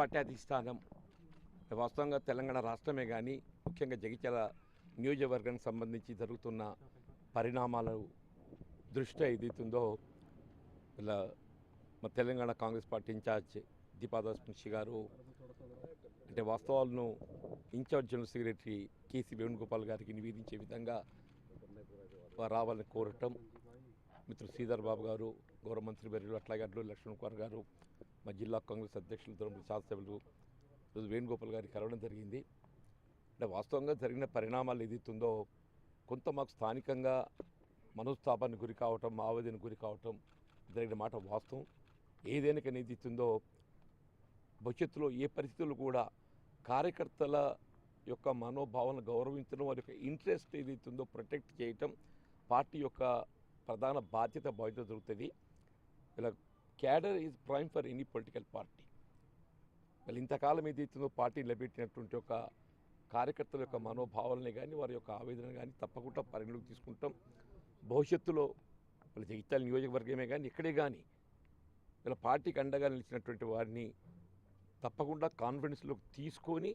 Party అధిష్టానం వాస్తవంగా తెలంగాణ రాష్ట్రమే కానీ ముఖ్యంగా జగిత్యాల నియోజకవర్గానికి సంబంధించి జరుగుతున్న పరిణామాల దృష్ట్యా ఏదైతుందో ఇలా మా తెలంగాణ కాంగ్రెస్ పార్టీ ఇన్ఛార్జ్ దీపాదాస్ మున్షి గారు అంటే వాస్తవాలను incharge general secretary KC Venugopal గారికి నివేదించే విధంగా రావాలని కోరటం, మిత్రుడు శ్రీధర్ బాబు గారు, గౌరవ మంత్రి వర్యులు, అట్లాగే అడ్లూరి లక్ష్మణ్ కుమార్ గారు, మా జిల్లా కాంగ్రెస్ అధ్యక్షులు తొమ్మిది శాసనసభ్యులు ఈరోజు వేణుగోపాల్ గారికి కలవడం జరిగింది. అంటే వాస్తవంగా జరిగిన పరిణామాలు ఏదైతుందో కొంత మాకు స్థానికంగా మనోస్తాపానికి గురి కావటం, ఆవేదనకు గురి కావటం జరిగిన మాట వాస్తవం. ఏదైనా ఏదైతుందో భవిష్యత్తులో ఏ పరిస్థితులు కూడా కార్యకర్తల యొక్క మనోభావాలను గౌరవించడం, వారి యొక్క ఇంట్రెస్ట్ ఏదైతుందో ప్రొటెక్ట్ చేయటం పార్టీ యొక్క ప్రధాన బాధ్యత జరుగుతుంది. ఇలా cadre is prime for any political party. వీళ్ళు ఇంతకాలం ఏదైతుందో పార్టీ నిలబెట్టినటువంటి ఒక కార్యకర్తల యొక్క మనోభావాలని కానీ వారి యొక్క ఆవేదన కానీ తప్పకుండా పరిగణలోకి తీసుకుంటాం. భవిష్యత్తులో వీళ్ళ జగిత్యాల నియోజకవర్గమే కానీ ఇక్కడే కానీ వీళ్ళ పార్టీకి అండగా నిలిచినటువంటి వారిని తప్పకుండా కాన్ఫిడెన్స్లోకి తీసుకొని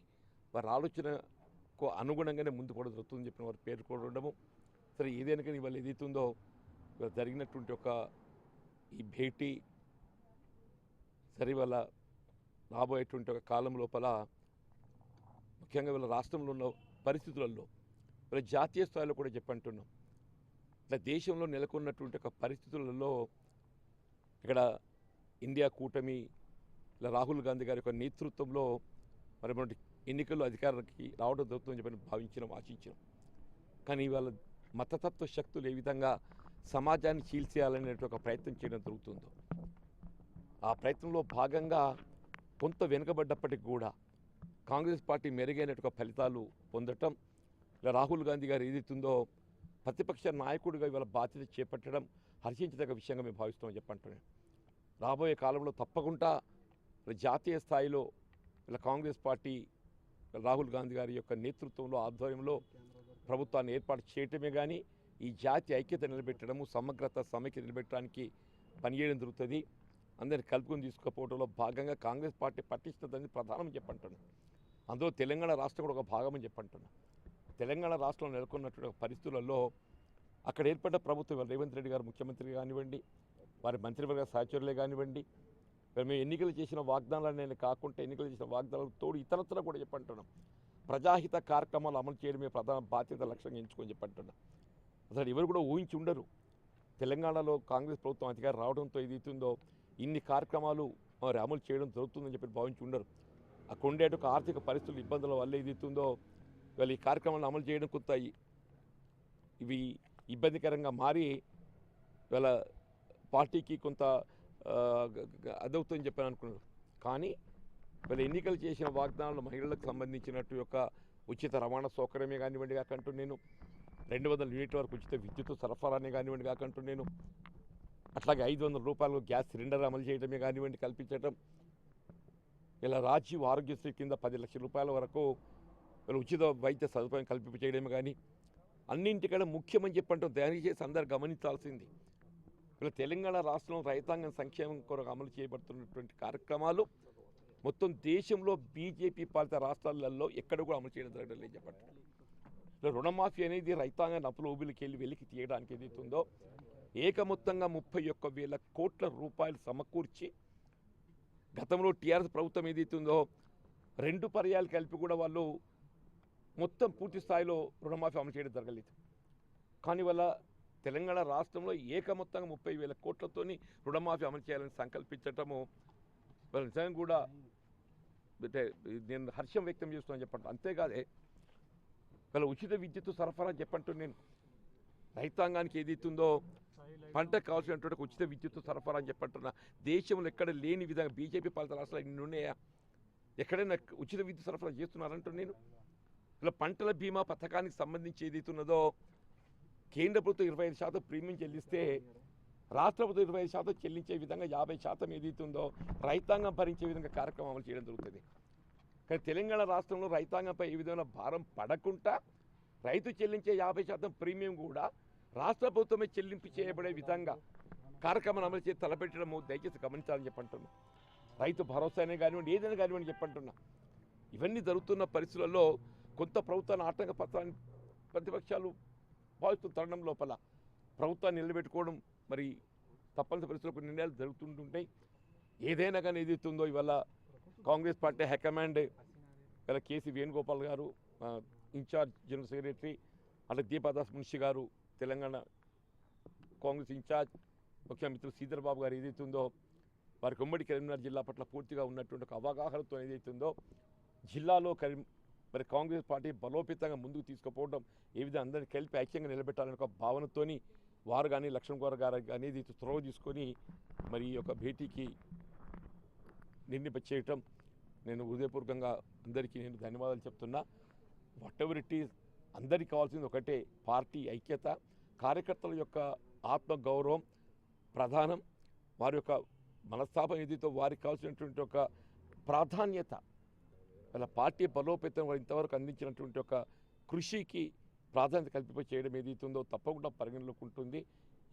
వారి ఆలోచనకు అనుగుణంగానే ముందు కూడా జరుగుతుందని చెప్పిన వారు పేర్కొనడము. సరే ఏదైనా కానీ వాళ్ళు ఏదైతుందో జరిగినటువంటి ఒక ఈ భేటీ సరే వాళ్ళ రాబోయేటువంటి ఒక కాలం లోపల ముఖ్యంగా వీళ్ళ రాష్ట్రంలో ఉన్న పరిస్థితులలో వీళ్ళ జాతీయ స్థాయిలో కూడా చెప్పంటున్నాం. ఇట్లా దేశంలో నెలకొన్నటువంటి ఒక పరిస్థితులలో ఇక్కడ ఇండియా కూటమి ఇలా రాహుల్ గాంధీ గారి యొక్క నేతృత్వంలో మరి మన ఎన్నికల్లో అధికారానికి రావడం జరుగుతుందని చెప్పని భావించినాం, ఆశించినాం. కానీ ఇవాళ మతతత్వ శక్తులు ఏ విధంగా సమాజాన్ని చీల్చేయాలనే ఒక ప్రయత్నం చేయడం జరుగుతుందో ఆ ప్రయత్నంలో భాగంగా కొంత వెనుకబడ్డప్పటికి కూడా కాంగ్రెస్ పార్టీ మెరుగైనటువంటి ఫలితాలు పొందటం, ఇలా రాహుల్ గాంధీ గారు ఏదైతుందో ప్రతిపక్ష నాయకుడిగా ఇవాళ బాధ్యత చేపట్టడం హర్షించదగ్గ విషయంగా మేము భావిస్తామని చెప్పంటున్నాను. రాబోయే కాలంలో తప్పకుండా జాతీయ స్థాయిలో ఇలా కాంగ్రెస్ పార్టీ రాహుల్ గాంధీ గారి యొక్క నేతృత్వంలో ఆధ్వర్యంలో ప్రభుత్వాన్ని ఏర్పాటు చేయటమే కానీ ఈ జాతి ఐక్యత నిలబెట్టడము, సమగ్రత సమైక్యత నిలబెట్టడానికి పనిచేయడం జరుగుతుంది. అందరినీ కలుపుకొని తీసుకుపోవడంలో భాగంగా కాంగ్రెస్ పార్టీ పటిష్టతని ప్రధానం చెప్పంటున్నాను. అందులో తెలంగాణ రాష్ట్రం కూడా ఒక భాగమని చెప్పంటున్నాను. తెలంగాణ రాష్ట్రంలో నెలకొన్నటువంటి పరిస్థితులలో అక్కడ ఏర్పడ్డ ప్రభుత్వం రేవంత్ రెడ్డి గారు ముఖ్యమంత్రి కానివ్వండి, వారి మంత్రివర్గ సహచరులే కానివ్వండి, మేము ఎన్నికలు చేసిన వాగ్దానాలనే కాకుండా ఎన్నికలు చేసిన వాగ్దానాలకు తోడు ఇతరత్ర కూడా చెప్పంటున్నాం. ప్రజాహిత కార్యక్రమాలు అమలు చేయడమే ప్రధాన బాధ్యత లక్ష్యంగా ఎంచుకొని చెప్పంటున్నాం. అసలు ఎవరు కూడా ఊహించి ఉండరు తెలంగాణలో కాంగ్రెస్ ప్రభుత్వం అధికారం రావడంతో ఏదైతుందో ఇన్ని కార్యక్రమాలు మరి అమలు చేయడం జరుగుతుందని చెప్పి భావించి ఉండరు. అక్కడ ఉండేట ఆర్థిక పరిస్థితులు ఇబ్బందుల వల్ల ఏదైతుందో వీళ్ళు ఈ కార్యక్రమాలను అమలు చేయడం కొంత ఇవి ఇబ్బందికరంగా మారి వీళ్ళ పార్టీకి కొంత అదవుతుందని చెప్పని అనుకున్నారు. కానీ వీళ్ళ ఎన్నికలు చేసిన వాగ్దానాలు మహిళలకు సంబంధించినట్టు యొక్క ఉచిత రవాణా సౌకర్యమే కానివ్వండి కాకంటూ నేను 200 యూనిట్ల వరకు ఉచిత విద్యుత్ సరఫరానే కానివ్వండి కాకంటూ నేను అట్లాగే 500 రూపాయలు గ్యాస్ సిలిండర్ అమలు చేయడమే కానివ్వండి కల్పించడం, ఇలా రాజీవ్ ఆరోగ్యశ్రీ కింద 10 లక్షల రూపాయల వరకు వీళ్ళు ఉచిత వైద్య సదుపాయం కల్పింప చేయడమే కానీ అన్నింటికన్నా ముఖ్యమని చెప్పంటూ దయచేసి అందరూ గమనించాల్సింది వీళ్ళ తెలంగాణ రాష్ట్రంలో రైతాంగం సంక్షేమం కొరకు అమలు చేయబడుతున్నటువంటి కార్యక్రమాలు మొత్తం దేశంలో బీజేపీ పాలిత రాష్ట్రాలలో ఎక్కడ కూడా అమలు చేయడం జరగడం లేదు చెప్పండి. రుణమాఫీ అనేది రైతాంగాన్ని అప్పుల ఊబిలికి వెళ్ళి వెలికి తీయడానికి ఏదైతుందో ఏకమొత్తంగా 31,000 కోట్ల రూపాయలు సమకూర్చి గతంలో టీఆర్ఎస్ ప్రభుత్వం ఏదైతుందో 2 పర్యాలు కలిపి కూడా వాళ్ళు మొత్తం పూర్తి స్థాయిలో రుణమాఫీ అమలు చేయడం జరగలేదు. కానీ వాళ్ళ తెలంగాణ రాష్ట్రంలో ఏకమొత్తంగా 30,000 కోట్లతోని రుణమాఫీ అమలు చేయాలని సంకల్పించటము వాళ్ళ నిజంగా కూడా అంటే నేను హర్షం వ్యక్తం చేస్తున్నాను చెప్పండి. అంతేకాదే వాళ్ళ ఉచిత విద్యుత్ సరఫరా చెప్పంటూ నేను రైతాంగానికి ఏదైతుందో పంటకు కావాల్సినటువంటి ఉచిత విద్యుత్ సరఫరా అని చెప్పంటున్నా. దేశంలో ఎక్కడ లేని విధంగా బీజేపీ పాలిత రాష్ట్రాలు ఇన్ని ఉన్నాయా? ఎక్కడైనా ఉచిత విద్యుత్ సరఫరా చేస్తున్నారంటూ నేను ఇలా పంటల బీమా పథకానికి సంబంధించి ఏదైతున్నదో కేంద్ర ప్రభుత్వం 25% ప్రీమియం చెల్లిస్తే రాష్ట్ర ప్రభుత్వం 25% చెల్లించే విధంగా 50% ఏదైతుందో రైతాంగం భరించే విధంగా కార్యక్రమం అమలు చేయడం జరుగుతుంది. కానీ తెలంగాణ రాష్ట్రంలో రైతాంగంపై ఏ విధమైన భారం పడకుండా రైతు చెల్లించే 50% ప్రీమియం కూడా రాష్ట్ర ప్రభుత్వమే చెల్లింపు చేయబడే విధంగా కార్యక్రమాన్ని అమలు చేసి తలపెట్టడము దయచేసి గమనించాలని చెప్పంటున్నాను. రైతు భరోసానే కానివ్వండి, ఏదైనా కానివ్వండి చెప్పంటున్నా. ఇవన్నీ జరుగుతున్న పరిస్థితులలో కొంత ప్రభుత్వాన్ని ఆటంకపరచాలని ప్రతిపక్షాలు భావిస్తున్న తరుణం లోపల ప్రభుత్వాన్ని నిలబెట్టుకోవడం మరి తప్పనిసరి పరిస్థితుల్లో కొన్ని నిర్ణయాలు జరుగుతుంటుంటాయి. ఏదైనా కానీ ఏదైతుందో ఇవాళ కాంగ్రెస్ పార్టీ హైకమాండ్ ఇవాళ కేసీ వేణుగోపాల్ గారు ఇన్ఛార్జ్ జనరల్ సెక్రటరీ, అలాగే దీపాదాస్ మున్షి గారు తెలంగాణ కాంగ్రెస్ ఇన్ఛార్జ్, ముఖ్యమంత్రి శ్రీధర్ బాబు గారు ఏదైతుందో వారికి ఉమ్మడి కరీంనగర్ జిల్లా పట్ల పూర్తిగా ఉన్నటువంటి ఒక అవగాహనతో ఏదైతుందో జిల్లాలో మరి కాంగ్రెస్ పార్టీ బలోపేతంగా ముందుకు తీసుకుపోవడం, ఏ విధంగా అందరినీ కలిపి ఐక్యంగా నిలబెట్టాలనే ఒక భావనతోని వారు కానీ లక్ష్మణ్ గౌర్ గారు కానీ ఇది త్రోవ తీసుకొని మరి ఈ యొక్క భేటీకి చేయటం నేను హృదయపూర్వకంగా అందరికీ నేను ధన్యవాదాలు చెప్తున్నా. వాట్ ఎవర్ ఇట్ ఈజ్, అందరికీ కావాల్సింది ఒకటే, పార్టీ ఐక్యత, కార్యకర్తల యొక్క ఆత్మగౌరవం ప్రధానం, వారి యొక్క మనస్తాపం ఏదైతే వారికి కావాల్సినటువంటి ఒక ప్రాధాన్యత, అలా పార్టీ బలోపేతం ఇంతవరకు అందించినటువంటి ఒక కృషికి ప్రాధాన్యత కల్పింప చేయడం ఏదైతుందో తప్పకుండా పరిగణలోకి ఉంటుంది.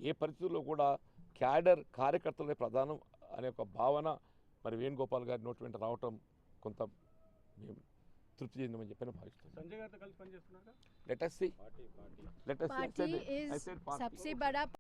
ఏ పరిస్థితుల్లో కూడా క్యాడర్ కార్యకర్తలే ప్రధానం అనే ఒక భావన మరి వేణుగోపాల్ గారి నోటి వెంట రావటం కొంత మేము తృప్తి చెందామని చెప్పని భావిస్తున్నాం. సంజయ్ గారితో కలిసి పనిచేస్తున్నారు. Let us see. Party is सबसे बड़ा